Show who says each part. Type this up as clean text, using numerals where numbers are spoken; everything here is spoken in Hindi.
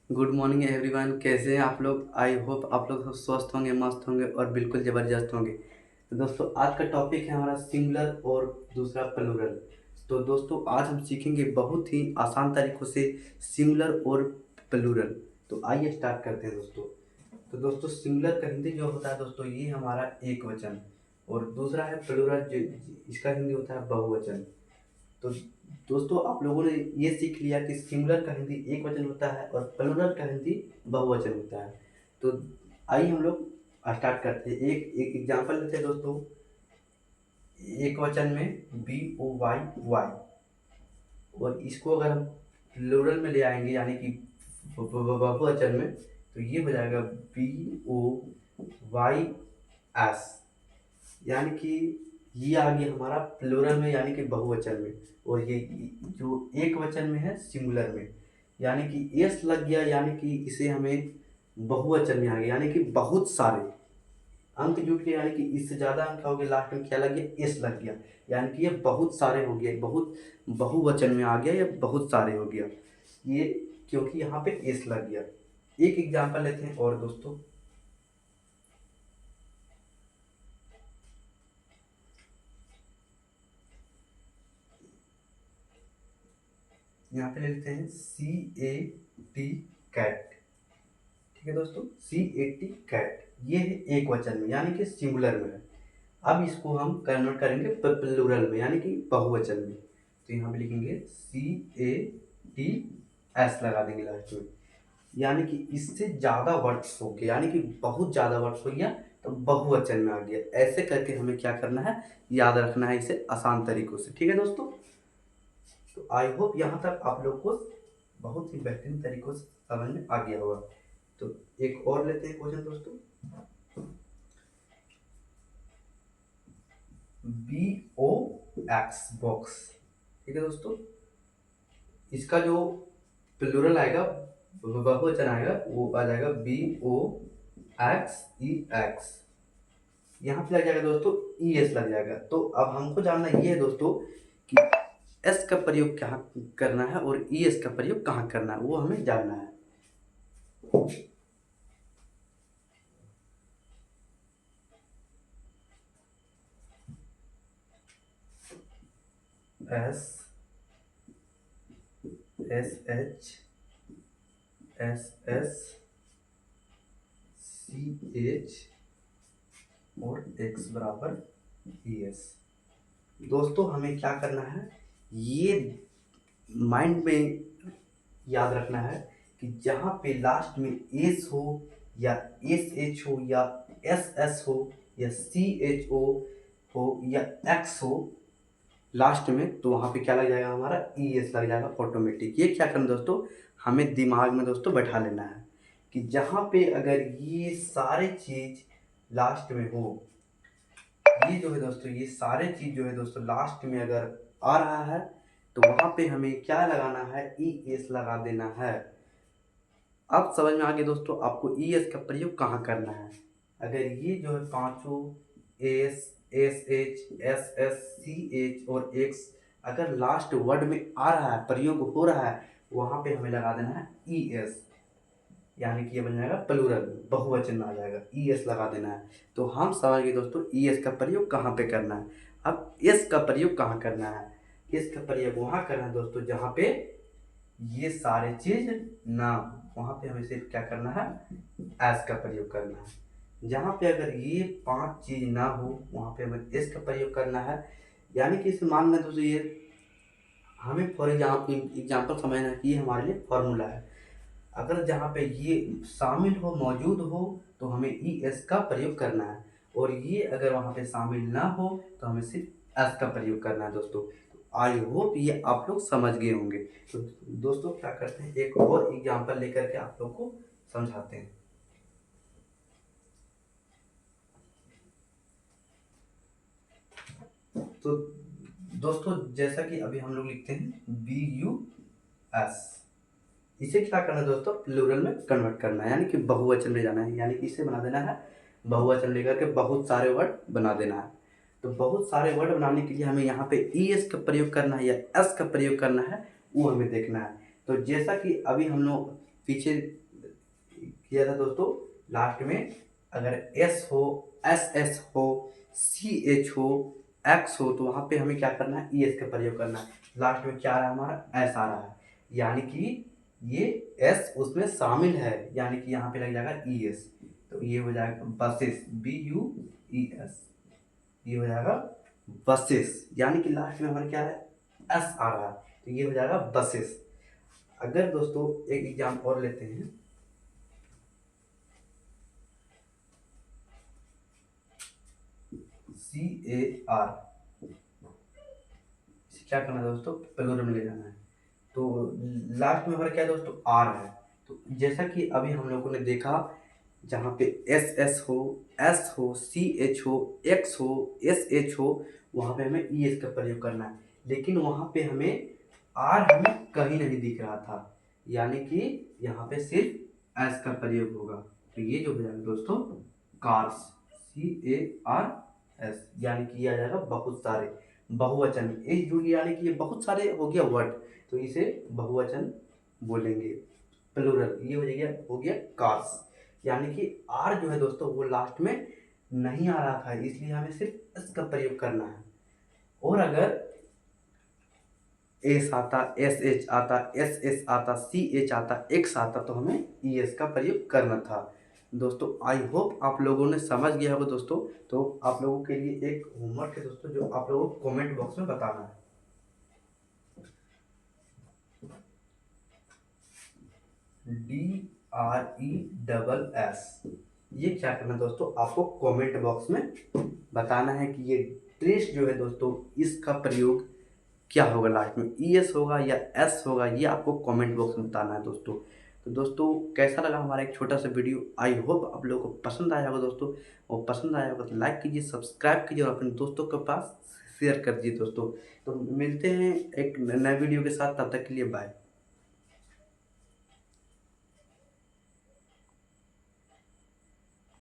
Speaker 1: Good morning everyone. कैसे हैं आप लोग? आई होप आप लोग सब स्वस्थ होंगे, मस्त होंगे और बिल्कुल ज़बरदस्त होंगे। तो दोस्तों आज का टॉपिक है हमारा सिंगुलर और दूसरा प्लूरल। तो दोस्तों आज हम सीखेंगे बहुत ही आसान तरीक़ों से सिंगुलर और प्लूरल। तो आइए स्टार्ट करते हैं दोस्तों। तो दोस्तों सिंगुलर का हिंदी जो होता है दोस्तों ये हमारा एक वचन, और दूसरा है प्लूरल जो इसका हिंदी होता है बहुवचन। तो दोस्तों आप लोगों ने ये सीख लिया कि सिंगुलर का हिंदी एक वचन होता है और प्लूरल का हिंदी बहुवचन होता है। तो आइए हम लोग स्टार्ट करते हैं। एक एक एग्जांपल लेते हैं दोस्तों। एक वचन में BOYY, और इसको अगर हम प्लूरल में ले आएंगे यानी कि बहुवचन में, तो ये हो जाएगा BOYS, यानी कि ये आ गया हमारा प्लूरल में यानी कि बहुवचन में। और ये जो एक वचन में है सिंगुलर में, यानी कि एस लग गया, यानी कि इसे हमें बहुवचन में आ गया यानी कि बहुत सारे अंक जुट गए, यानी कि इससे ज़्यादा अंक हो गया, लास्ट में क्या लग गया? एस लग गया, यानी कि ये बहुत सारे हो गया, बहुत बहुवचन में आ गया या बहुत सारे हो गया ये, क्योंकि यहाँ पे एस लग गया। एक एग्जाम्पल लेते हैं और दोस्तों, यहाँ पे ले लेते हैं CAT, कैट। ठीक है दोस्तों, CAT कैट, ये है एक वचन में यानी कि सिंगुलर में है। अब इसको हम कन्वर्ट करेंगे प्लूरल में यानी कि बहुवचन में। तो यहाँ पे लिखेंगे CATS, लगा देंगे लास्ट में, यानी कि इससे ज़्यादा वर्ड्स हो गया, यानी कि बहुत ज़्यादा वर्ड्स हो गया तो बहुवचन में आ गया। ऐसे करके हमें क्या करना है, याद रखना है इसे आसान तरीकों से। ठीक है दोस्तों, तो आई होप यहाँ तक आप लोग को बहुत ही बेहतरीन तरीकों से समझ में आ गया होगा। तो एक और लेते हैं क्वेश्चन दोस्तों। BOX, box. ठीक है दोस्तों, इसका जो प्लूरल आएगा, बहुवचन आएगा, वो आ जाएगा BOXEX। यहाँ पे लग जाएगा दोस्तों ES लग जाएगा। तो अब हमको जानना ये है दोस्तों कि S का प्रयोग कहाँ करना है और ES का प्रयोग कहाँ करना है, वो हमें जानना है। SSHSSCH और X बराबर ES। दोस्तों हमें क्या करना है, ये माइंड में याद रखना है कि जहाँ पे लास्ट में एस हो या SH हो या SS हो या CHO हो या X हो लास्ट में, तो वहाँ पे क्या लग जाएगा, हमारा ES लग जाएगा ऑटोमेटिक। ये क्या करना दोस्तों, हमें दिमाग में दोस्तों बैठा लेना है कि जहाँ पे अगर ये सारे चीज़ लास्ट में हो, ये जो है दोस्तों, ये सारे चीज़ जो है दोस्तों लास्ट में अगर आ रहा है, तो वहाँ पे हमें क्या लगाना है, ES लगा देना है। अब समझ में आ गया दोस्तों आपको ES का प्रयोग कहाँ करना है। अगर ये जो है पांचों एस, SH, SS, CH और X अगर लास्ट वर्ड में आ रहा है, प्रयोग हो रहा है, वहाँ पे हमें लगा देना है ES, यानी कि ये बन जाएगा प्लूरल, बहुवचन में आ जाएगा, ES लगा देना है। तो हम समझ गए दोस्तों ES का प्रयोग कहाँ पे करना है। अब S का प्रयोग कहाँ करना है, S का प्रयोग वहाँ करना है दोस्तों जहाँ पे ये सारे चीज ना, वहाँ पे हमें सिर्फ क्या करना है, एस का प्रयोग करना है। जहाँ पे अगर ये पांच चीज ना हो, वहाँ पे हमें एस का प्रयोग करना है। यानी कि इसे मान लें दोस्तों, ये हमें फॉर एग्जाम्पल समझना है कि ये हमारे लिए फॉर्मूला है। अगर जहाँ पे ये शामिल हो, मौजूद हो, तो हमें ES का प्रयोग करना है, और ये अगर वहाँ पे शामिल ना हो तो हमें सिर्फ S का प्रयोग करना है दोस्तों। आई होप ये आप लोग समझ गए होंगे। तो दोस्तों क्या करते हैं, एक और एग्जांपल लेकर के आप लोग को समझाते हैं। तो दोस्तों जैसा कि अभी हम लोग लिखते हैं BUS, इसे क्या करना है दोस्तों, प्लूरल में कन्वर्ट करना है, यानी कि बहुवचन में जाना है, यानी कि इसे बना देना है बहुवचन लेकर के बहुत सारे वर्ड बना देना है। तो बहुत सारे वर्ड बनाने के लिए हमें यहाँ पे ES का प्रयोग करना है या S का प्रयोग करना है, वो हमें देखना है। तो जैसा कि अभी हम लोग पीछे किया था दोस्तों, लास्ट में अगर एस हो, एस एस हो, सी एच हो, एक्स हो, तो वहाँ पे हमें क्या करना है, ई एस का प्रयोग करना है। लास्ट में क्या आ रहा है, हमारा एस आ रहा है, यानी कि ये एस उसमें शामिल है, यानी कि यहाँ पे लग जाएगा ई एस, तो ये हो जाएगा buses, B U E S, ये हो जाएगा बसेस, यानी कि लास्ट में हमारे क्या है, एस आ रहा है, तो ये हो जाएगा बसेस। अगर दोस्तों एक एग्जाम और लेते हैं, सी ए आर, क्या करना है दोस्तों, प्लूरल में ले जाना है, तो लास्ट में हमारा क्या है दोस्तों, आर है। तो जैसा कि अभी हम लोगों ने देखा, जहाँ पे एस एस हो, एस हो, सी एच हो, एक्स हो, एस एच हो, वहाँ पे हमें ई एस का प्रयोग करना है, लेकिन वहाँ पे हमें आर हमें कहीं नहीं दिख रहा था, यानी कि यहाँ पे सिर्फ एस का प्रयोग होगा, तो ये जो हो जाएगा दोस्तों cars, C A R S, यानी कि ये आ जाएगा बहुत सारे, बहुवचन, एक जुड़ यानी कि ये बहुत सारे हो गया वर्ड, तो इसे बहुवचन बोलेंगे, प्लूरल, ये हो गया कार्स, यानी कि आर जो है दोस्तों वो लास्ट में नहीं आ रहा था, इसलिए हमें सिर्फ एस का प्रयोग करना है। और अगर एस आता, एस एच आता, एस एस आता, सी एच आता, एक्स आता, तो हमें ई एस का प्रयोग करना था। दोस्तों आई होप आप लोगों ने समझ गया होगा दोस्तों। तो आप लोगों के लिए एक होमवर्क है दोस्तों, जो आप लोगों को कमेंट बॉक्स में बताना है। DRESS, ये क्या करना है दोस्तों, आपको कमेंट बॉक्स में बताना है कि ये ड्रेस जो है दोस्तों इसका प्रयोग क्या होगा, लास्ट में ई एस होगा या एस होगा, ये आपको कमेंट बॉक्स में बताना है दोस्तों। तो दोस्तों कैसा लगा हमारा एक छोटा सा वीडियो, आई होप आप लोगों को पसंद आया होगा दोस्तों, और पसंद आया होगा तो लाइक कीजिए, सब्सक्राइब कीजिए और अपने दोस्तों के पास शेयर कर दीजिए दोस्तों। तो मिलते हैं एक नए वीडियो के साथ, तब तक के लिए बाय।